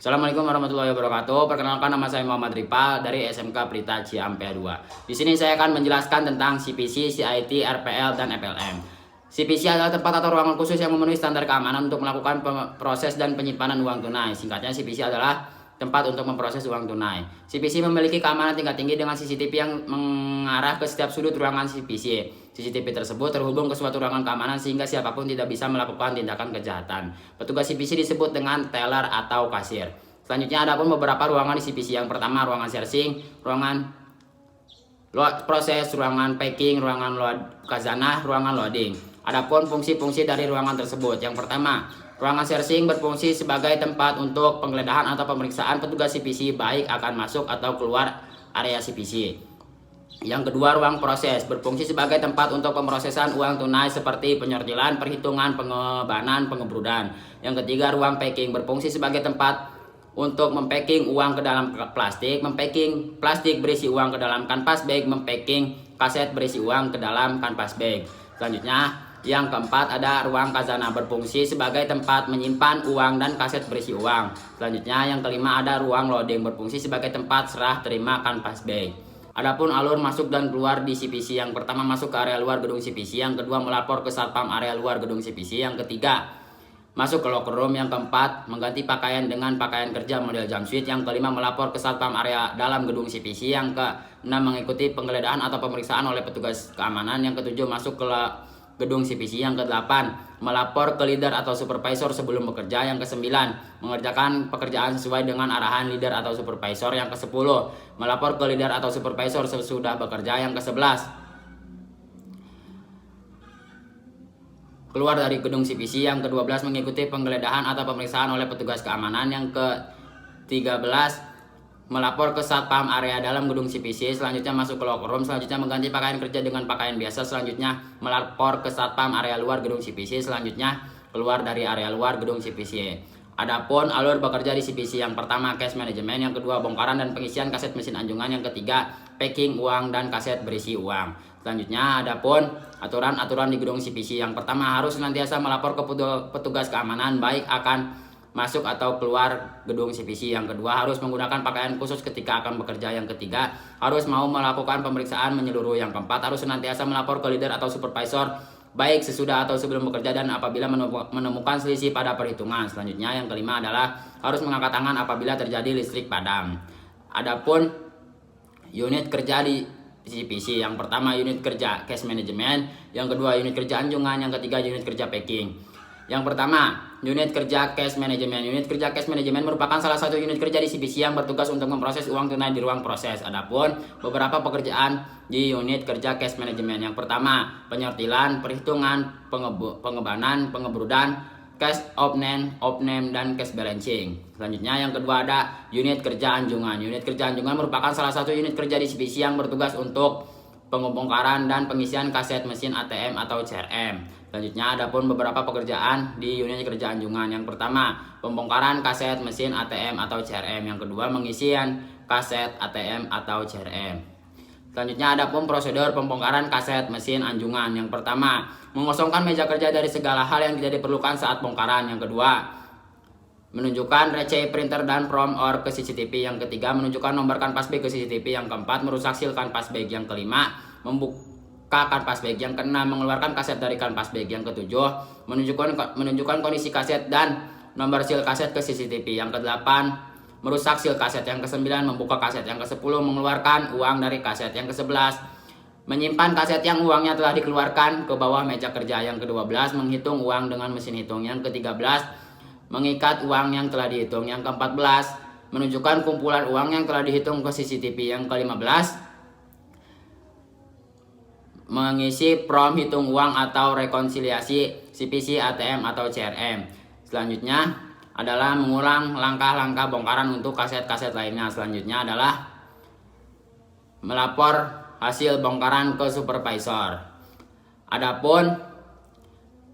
Assalamualaikum warahmatullahi wabarakatuh. Perkenalkan, nama saya Muhammad Ripa dari SMK Pelita Ciampea 2. Di sini saya akan menjelaskan tentang CPC, CIT, RPL, dan FLM. CPC adalah tempat atau ruangan khusus yang memenuhi standar keamanan untuk melakukan proses dan penyimpanan uang tunai. Singkatnya, CPC adalah tempat untuk memproses uang tunai. CPC memiliki keamanan tingkat tinggi dengan CCTV yang mengarah ke setiap sudut ruangan CPC. CCTV tersebut terhubung ke suatu ruangan keamanan sehingga siapapun tidak bisa melakukan tindakan kejahatan. Petugas CPC disebut dengan teller atau kasir. Selanjutnya ada pun beberapa ruangan di CPC. Yang pertama, ruangan searching, ruangan proses, ruangan packing, ruangan khazanah, ruangan loading. Adapun fungsi-fungsi dari ruangan tersebut. Yang pertama, ruangan searching berfungsi sebagai tempat untuk penggeledahan atau pemeriksaan petugas CPC baik akan masuk atau keluar area CPC. Yang kedua, ruang proses berfungsi sebagai tempat untuk pemrosesan uang tunai seperti penyortilan, perhitungan, pengebanan, pengebrudan. Yang ketiga, ruang packing berfungsi sebagai tempat untuk mempacking uang ke dalam plastik, mempacking plastik berisi uang ke dalam kanvas bag, mempacking kaset berisi uang ke dalam kanvas bag. Selanjutnya, yang keempat ada ruang khazanah berfungsi sebagai tempat menyimpan uang dan kaset berisi uang. Selanjutnya, yang kelima ada ruang loading berfungsi sebagai tempat serah terima kanvas bag. Adapun alur masuk dan keluar di CPC, yang pertama masuk ke area luar gedung CPC, yang kedua melapor ke satpam area luar gedung CPC, yang ketiga masuk ke locker room, yang keempat mengganti pakaian dengan pakaian kerja model jumpsuit, yang kelima melapor ke satpam area dalam gedung CPC, yang keenam mengikuti penggeledahan atau pemeriksaan oleh petugas keamanan, yang ketujuh masuk ke gedung CPC, yang kedelapan melapor ke leader atau supervisor sebelum bekerja, yang kesembilan mengerjakan pekerjaan sesuai dengan arahan leader atau supervisor, yang kesepuluh melapor ke leader atau supervisor sesudah bekerja, yang kesebelas keluar dari gedung CPC, yang ke-12 mengikuti penggeledahan atau pemeriksaan oleh petugas keamanan, yang ke-13 melapor ke satpam area dalam gedung CPC, selanjutnya masuk ke locker room, selanjutnya mengganti pakaian kerja dengan pakaian biasa, selanjutnya melapor ke satpam area luar gedung CPC, selanjutnya keluar dari area luar gedung CPC. Adapun alur bekerja di CPC, yang pertama cash management, yang kedua bongkaran dan pengisian kaset mesin anjungan, yang ketiga packing uang dan kaset berisi uang. Selanjutnya adapun aturan-aturan di gedung CPC, yang pertama harus senantiasa melapor ke petugas keamanan baik akan masuk atau keluar gedung CPC. Yang kedua, harus menggunakan pakaian khusus ketika akan bekerja. Yang ketiga, harus mau melakukan pemeriksaan menyeluruh. Yang keempat, harus senantiasa melapor ke leader atau supervisor baik sesudah atau sebelum bekerja dan apabila menemukan selisih pada perhitungan. Selanjutnya, yang kelima adalah harus mengangkat tangan apabila terjadi listrik padam. Adapun unit kerja di CPC, yang pertama unit kerja cash management, yang kedua unit kerja anjungan, yang ketiga unit kerja packing. Yang pertama, unit kerja cash management. Unit kerja cash management merupakan salah satu unit kerja di CPC yang bertugas untuk memproses uang tunai di ruang proses. Adapun beberapa pekerjaan di unit kerja cash management. Yang pertama, penyortilan, perhitungan, pengebanan, pengebrudan, cash off-name, dan cash balancing. Selanjutnya yang kedua ada unit kerja anjungan. Unit kerja anjungan merupakan salah satu unit kerja di CPC yang bertugas untuk pembongkaran dan pengisian kaset mesin ATM atau CRM. Selanjutnya ada pun beberapa pekerjaan di unit kerja anjungan. Yang pertama, pembongkaran kaset mesin ATM atau CRM. Yang kedua, pengisian kaset ATM atau CRM. Selanjutnya ada pun prosedur pembongkaran kaset mesin anjungan. Yang pertama, mengosongkan meja kerja dari segala hal yang tidak diperlukan saat bongkaran. Yang kedua, menunjukkan receipt printer dan from or ke CCTV. Yang ketiga, menunjukkan nomor kanvas bag ke CCTV. Yang keempat, merusak seal kanvas bag. Yang kelima, membuka kanvas bag. Yang keenam, mengeluarkan kaset dari kanvas bag. Yang ketujuh, menunjukkan kondisi kaset dan nomor seal kaset ke CCTV. Yang kedelapan, merusak seal kaset. Yang kesembilan, membuka kaset. Yang kesepuluh, mengeluarkan uang dari kaset. Yang kesebelas, menyimpan kaset yang uangnya telah dikeluarkan ke bawah meja kerja. Yang ke-12, menghitung uang dengan mesin hitung. Yang ke-13, mengikat uang yang telah dihitung. Yang ke-14, menunjukkan kumpulan uang yang telah dihitung ke CCTV. Yang ke-15, mengisi prom hitung uang atau rekonsiliasi CPC, ATM atau CRM. Selanjutnya adalah mengulang langkah-langkah bongkaran untuk kaset-kaset lainnya. Selanjutnya adalah melapor hasil bongkaran ke supervisor. Adapun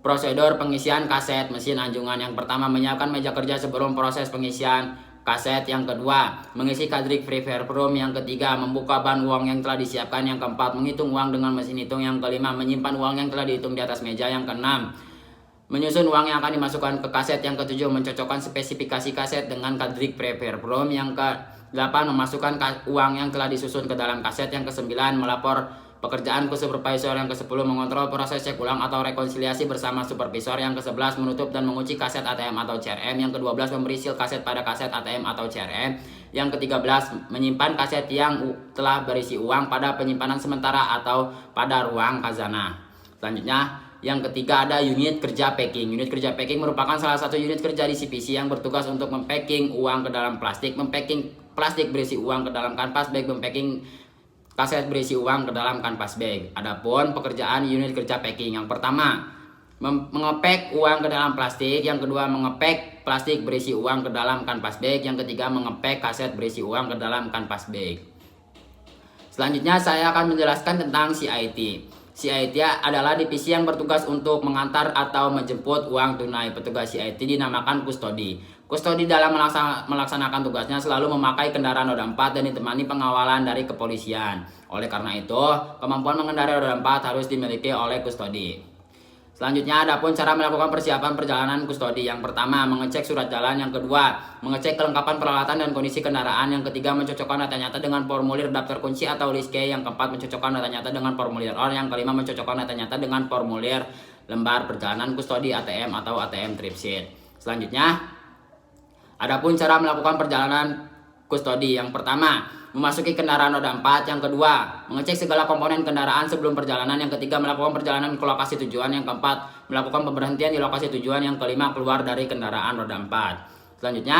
prosedur pengisian kaset mesin anjungan, yang pertama menyiapkan meja kerja sebelum proses pengisian kaset. Yang kedua, mengisi kadrik prepare form. Yang ketiga, membuka ban uang yang telah disiapkan. Yang keempat, menghitung uang dengan mesin hitung. Yang kelima, menyimpan uang yang telah dihitung di atas meja. Yang keenam, Menyusun uang yang akan dimasukkan ke kaset. Yang ke-7, mencocokkan spesifikasi kaset dengan kadrik prepare prom. Yang ke-8, memasukkan uang yang telah disusun ke dalam kaset. Yang ke-9, melapor pekerjaan ke supervisor. Yang ke-10, mengontrol proses cek ulang atau rekonsiliasi bersama supervisor. Yang ke-11, menutup dan mengunci kaset ATM atau CRM. Yang ke-12, memberi seal kaset pada kaset ATM atau CRM. Yang ke-13, menyimpan kaset yang telah berisi uang pada penyimpanan sementara atau pada ruang khazanah. Selanjutnya, yang ketiga ada unit kerja packing. Unit kerja packing merupakan salah satu unit kerja di CPC yang bertugas untuk mempacking uang ke dalam plastik, mempacking plastik berisi uang ke dalam kanvas bag, mempacking kaset berisi uang ke dalam kanvas bag. Adapun pekerjaan unit kerja packing, yang pertama mengepek uang ke dalam plastik, yang kedua mengepek plastik berisi uang ke dalam kanvas bag, yang ketiga mengepek kaset berisi uang ke dalam kanvas bag. Selanjutnya saya akan menjelaskan tentang CIT. CIT adalah divisi yang bertugas untuk mengantar atau menjemput uang tunai. Petugas CIT dinamakan kustodi. Kustodi dalam melaksanakan tugasnya selalu memakai kendaraan roda 4 dan ditemani pengawalan dari kepolisian. Oleh karena itu, kemampuan mengendarai roda 4 harus dimiliki oleh kustodi. Selanjutnya, adapun cara melakukan persiapan perjalanan kustodi. Yang pertama, mengecek surat jalan. Yang kedua, mengecek kelengkapan peralatan dan kondisi kendaraan. Yang ketiga, mencocokkan data nyata dengan formulir daftar kunci atau list K. Yang keempat, mencocokkan data nyata dengan formulir OR. Yang kelima, mencocokkan data nyata dengan formulir lembar perjalanan kustodi ATM atau ATM trip sheet. Selanjutnya, adapun cara melakukan perjalanan kustodi. Yang pertama, memasuki kendaraan roda 4. Yang kedua, mengecek segala komponen kendaraan sebelum perjalanan. Yang ketiga, melakukan perjalanan ke lokasi tujuan. Yang keempat, melakukan pemberhentian di lokasi tujuan. Yang kelima, keluar dari kendaraan roda 4. Selanjutnya,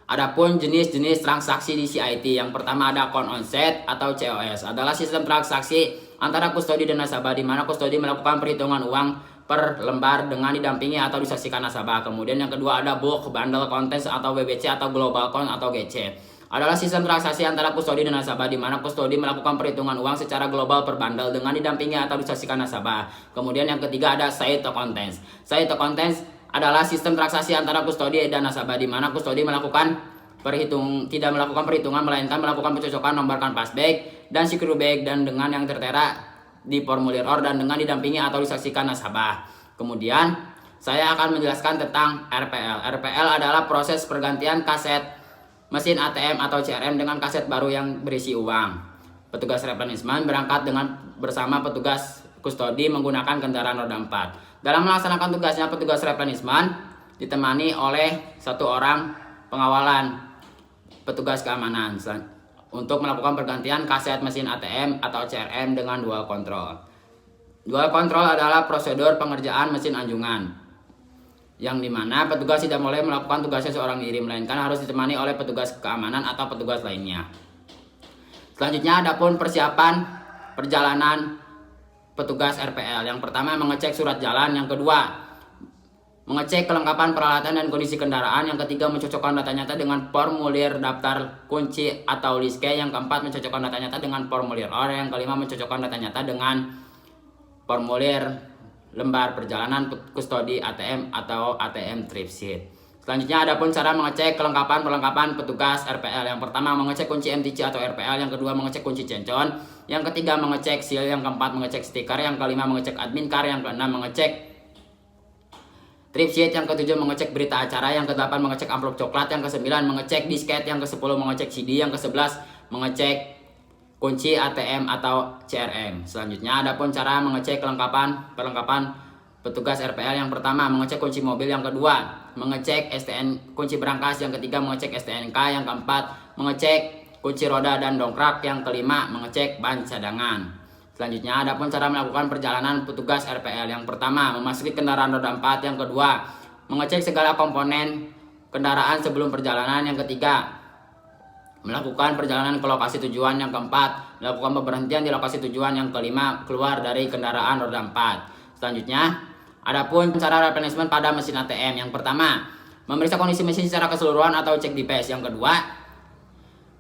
adapun jenis-jenis transaksi di CIT. Yang pertama ada account onset atau COS. Adalah sistem transaksi antara kustodi dan nasabah di mana kustodi melakukan perhitungan uang per lembar dengan didampingi atau disaksikan nasabah. Kemudian yang kedua ada bulk bundle contents atau BBC atau global count atau GC. Adalah sistem transaksi antara kustodi dan nasabah di mana kustodi melakukan perhitungan uang secara global per bundle dengan didampingi atau disaksikan nasabah. Kemudian yang ketiga ada side to contents. Side to contents adalah sistem transaksi antara kustodi dan nasabah di mana kustodi tidak melakukan perhitungan melainkan melakukan pencocokan nomor kanvas bag dan secure bag dan dengan yang tertera di formulir OR dan dengan didampingi atau disaksikan nasabah. Kemudian saya akan menjelaskan tentang RPL. RPL adalah proses pergantian kaset mesin ATM atau CRM dengan kaset baru yang berisi uang. Petugas replenishment berangkat bersama petugas kustodi menggunakan kendaraan roda 4. Dalam melaksanakan tugasnya, petugas replenishment ditemani oleh satu orang pengawalan petugas keamanan untuk melakukan pergantian kaset mesin ATM atau CRM dengan dual control. Dual control adalah prosedur pengerjaan mesin anjungan yang dimana petugas tidak boleh melakukan tugasnya seorang diri, melainkan harus ditemani oleh petugas keamanan atau petugas lainnya. Selanjutnya adapun persiapan perjalanan petugas RPL. Yang pertama mengecek surat jalan, yang kedua mengecek kelengkapan peralatan dan kondisi kendaraan, yang ketiga mencocokkan data nyata dengan formulir daftar kunci atau list K, yang keempat mencocokkan data nyata dengan formulir OR, yang kelima mencocokkan data nyata dengan formulir lembar perjalanan kustodi ATM atau ATM trip sheet. Selanjutnya adapun cara mengecek perlengkapan petugas RPL. Yang pertama mengecek kunci MTC atau RPL, yang kedua mengecek kunci cencon, yang ketiga mengecek seal, yang keempat mengecek stiker, yang kelima mengecek admin card, yang keenam mengecek trip sheet, yang ketujuh mengecek berita acara, yang kedelapan mengecek amplop coklat, yang kesembilan mengecek disket, yang kesepuluh mengecek CD, yang kesebelas mengecek kunci ATM atau CRM. Selanjutnya adapun cara mengecek perlengkapan petugas RPL. Yang pertama mengecek kunci mobil, yang kedua mengecek STN kunci berangkas, yang ketiga mengecek STNK, yang keempat mengecek kunci roda dan dongkrak, yang kelima mengecek ban cadangan. Selanjutnya adapun cara melakukan perjalanan petugas RPL. Yang pertama memasuki kendaraan roda 4, yang kedua mengecek segala komponen kendaraan sebelum perjalanan, yang ketiga melakukan perjalanan ke lokasi tujuan, yang keempat melakukan pemberhentian di lokasi tujuan, yang kelima keluar dari kendaraan roda 4. Selanjutnya adapun cara replenishment pada mesin ATM. Yang pertama memeriksa kondisi mesin secara keseluruhan atau cek di PES, yang kedua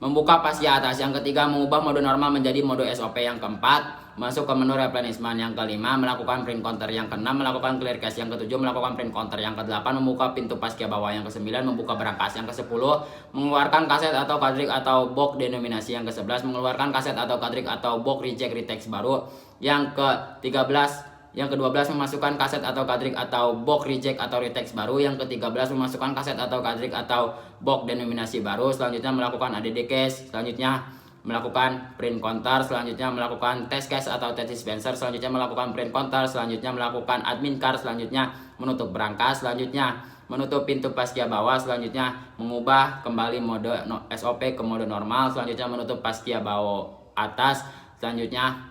membuka pas di atas, yang ketiga mengubah mode normal menjadi mode SOP, yang keempat masuk ke menu replenishment, yang kelima melakukan print counter, yang keenam melakukan clear cache, yang ketujuh melakukan print counter, yang kedelapan membuka pintu pas ke bawah, yang kesembilan membuka berangkas, yang kesepuluh mengeluarkan kaset atau cartridge atau box denominasi, yang kesebelas mengeluarkan kaset atau cartridge atau box reject retext baru, yang ke-13 Yang ke-12 memasukkan kaset atau cartridge atau box reject atau reteks baru. Yang ke-13 memasukkan kaset atau cartridge atau box denominasi baru. Selanjutnya melakukan ADD case. Selanjutnya melakukan print counter. Selanjutnya melakukan test case atau test dispenser. Selanjutnya melakukan print counter. Selanjutnya melakukan admin card. Selanjutnya menutup berangkas. Selanjutnya menutup pintu paskia bawah. Selanjutnya mengubah kembali mode SOP ke mode normal. Selanjutnya menutup paskia bawah atas. Selanjutnya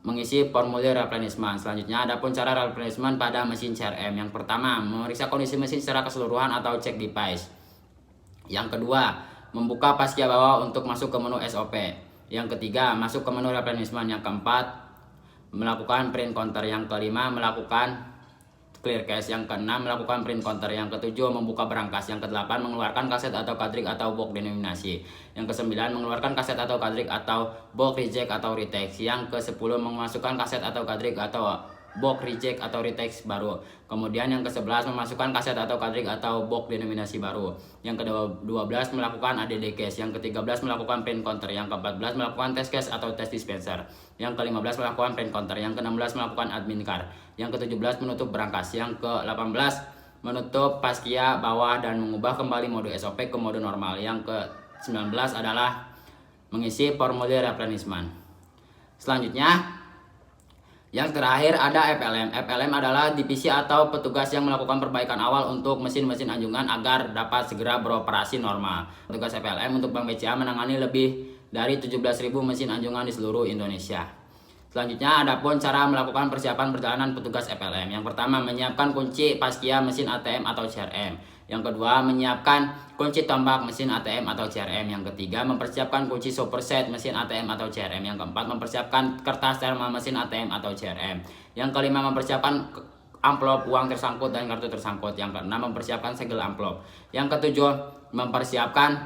mengisi formulir replenishment. Selanjutnya adapun cara replenishment pada mesin CRM. Yang pertama, memeriksa kondisi mesin secara keseluruhan atau cek device. Yang kedua, membuka paskia bawah untuk masuk ke menu SOP. Yang ketiga, masuk ke menu replenishment. Yang keempat, melakukan print counter. Yang kelima, melakukan clear cache. Yang keenam, melakukan print counter. Yang ketujuh, membuka berangkas. Yang kedelapan, mengeluarkan kaset atau cartridge atau box denominasi. Yang kesembilan, mengeluarkan kaset atau cartridge atau box reject atau reteks. Yang ke-10, memasukkan kaset atau cartridge atau box reject atau reteks baru. Kemudian yang ke-11, memasukkan kaset atau cartridge atau box denominasi baru. Yang ke-12, melakukan ADD case. Yang ke-13, melakukan print counter. Yang ke-14, melakukan test case atau test dispenser. Yang ke-15, melakukan print counter. Yang ke-16, melakukan admin card. Yang ke-17, menutup berangkas. Yang ke-18, menutup paskia bawah dan mengubah kembali mode SOP ke mode normal. Yang ke-19 adalah mengisi formulir replenishment. Selanjutnya, yang terakhir ada FLM. FLM adalah divisi atau petugas yang melakukan perbaikan awal untuk mesin-mesin anjungan agar dapat segera beroperasi normal. Petugas FLM untuk Bank BCA menangani lebih dari 17.000 mesin anjungan di seluruh Indonesia. Selanjutnya adapun cara melakukan persiapan perjalanan petugas FLM. Yang pertama, menyiapkan kunci paskia mesin ATM atau CRM. Yang kedua, menyiapkan kunci tombak mesin ATM atau CRM. Yang ketiga, mempersiapkan kunci superset mesin ATM atau CRM. Yang keempat, mempersiapkan kertas thermal mesin ATM atau CRM. Yang kelima, mempersiapkan amplop uang tersangkut dan kartu tersangkut. Yang keenam, mempersiapkan segel amplop. Yang ketujuh, mempersiapkan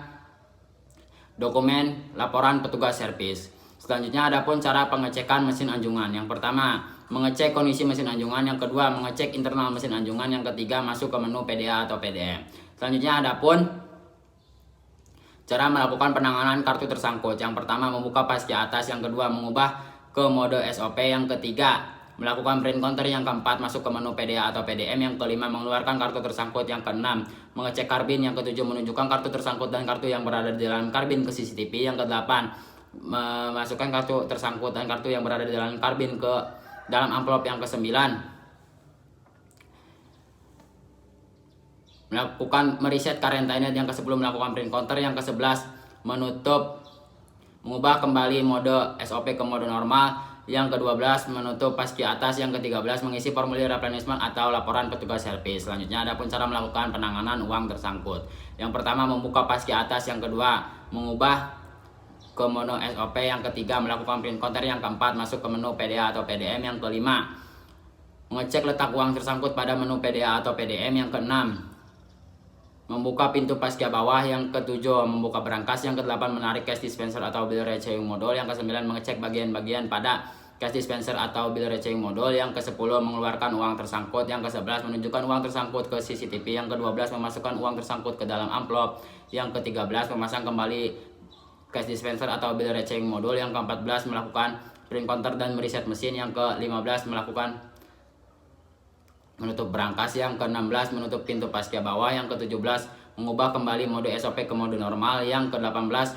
dokumen laporan petugas servis. Selanjutnya adapun cara pengecekan mesin anjungan. Yang pertama, mengecek kondisi mesin anjungan. Yang kedua, mengecek internal mesin anjungan. Yang ketiga, masuk ke menu PDA atau PDM. Selanjutnya adapun cara melakukan penanganan kartu tersangkut. Yang pertama, membuka paskia atas. Yang kedua, mengubah ke mode SOP. Yang ketiga, melakukan print counter. Yang keempat, masuk ke menu PDA atau PDM. Yang kelima, mengeluarkan kartu tersangkut. Yang keenam, mengecek karbin. Yang ketujuh, menunjukkan kartu tersangkut dan kartu yang berada di dalam karbin ke CCTV. Yang kedelapan, memasukkan kartu tersangkut dan kartu yang berada di dalam karbin ke dalam amplop. Yang ke-9, melakukan mereset karantina. Yang ke-10, melakukan print counter. Yang ke-11, mengubah kembali mode SOP ke mode normal. Yang ke-12, menutup paskia atas. Yang ke-13, mengisi formulir replenishment atau laporan petugas servis. Selanjutnya adapun cara melakukan penanganan uang tersangkut. Yang pertama, membuka paskia atas. Yang kedua, mengubah ke menu SOP. Yang ketiga, melakukan print counter. Yang keempat, masuk ke menu PDA atau PDM. Yang kelima, mengecek letak uang tersangkut pada menu PDA atau PDM. Yang keenam, membuka pintu paskia bawah. Yang ketujuh, membuka berangkas. Yang kedelapan, menarik cash dispenser atau bill receiving modul. Yang kesembilan, mengecek bagian-bagian pada cash dispenser atau bill receiving modul. Yang ke-10, mengeluarkan uang tersangkut. Yang ke-11, menunjukkan uang tersangkut ke CCTV. Yang ke-12, memasukkan uang tersangkut ke dalam amplop. Yang ke-13, memasang kembali cash dispenser atau bill receiving modul. Yang ke-14, melakukan print counter dan mereset mesin. Yang ke-15, melakukan menutup berangkas. Yang ke-16, menutup pintu paskia bawah. Yang ke-17, mengubah kembali mode SOP ke mode normal. Yang ke-18,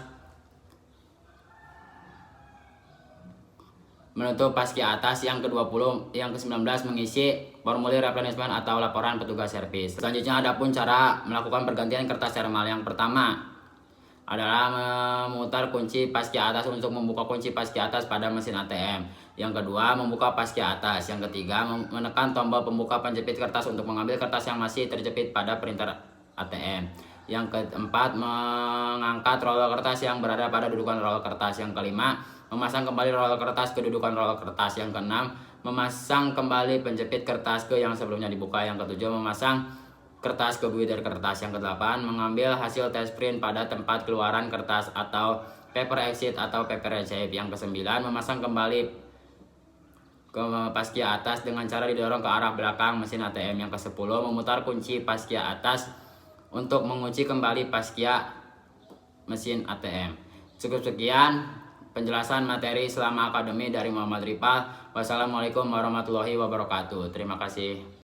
menutup paskia atas. Yang ke-20, yang ke-19, mengisi formulir replenishment atau laporan petugas servis. Selanjutnya adapun cara melakukan pergantian kertas thermal. Yang pertama adalah memutar kunci paskia atas untuk membuka kunci paskia atas pada mesin ATM. Yang kedua, membuka paskia atas. Yang ketiga, menekan tombol pembuka penjepit kertas untuk mengambil kertas yang masih terjepit pada printer ATM. Yang keempat, mengangkat roller kertas yang berada pada dudukan roller kertas. Yang kelima, memasang kembali roller kertas ke dudukan roller kertas. Yang keenam, memasang kembali penjepit kertas ke yang sebelumnya dibuka. Yang ketujuh, memasang kertas ke buider kertas. Yang ke-8, mengambil hasil test print pada tempat keluaran kertas atau paper exit atau paper receipt. Yang ke-9, memasang kembali ke paskia atas dengan cara didorong ke arah belakang mesin ATM. Yang ke-10, memutar kunci paskia atas untuk mengunci kembali paskia mesin ATM. Cukup sekian penjelasan materi selama akademi dari Muhammad Rifat. Wassalamualaikum warahmatullahi wabarakatuh. Terima kasih.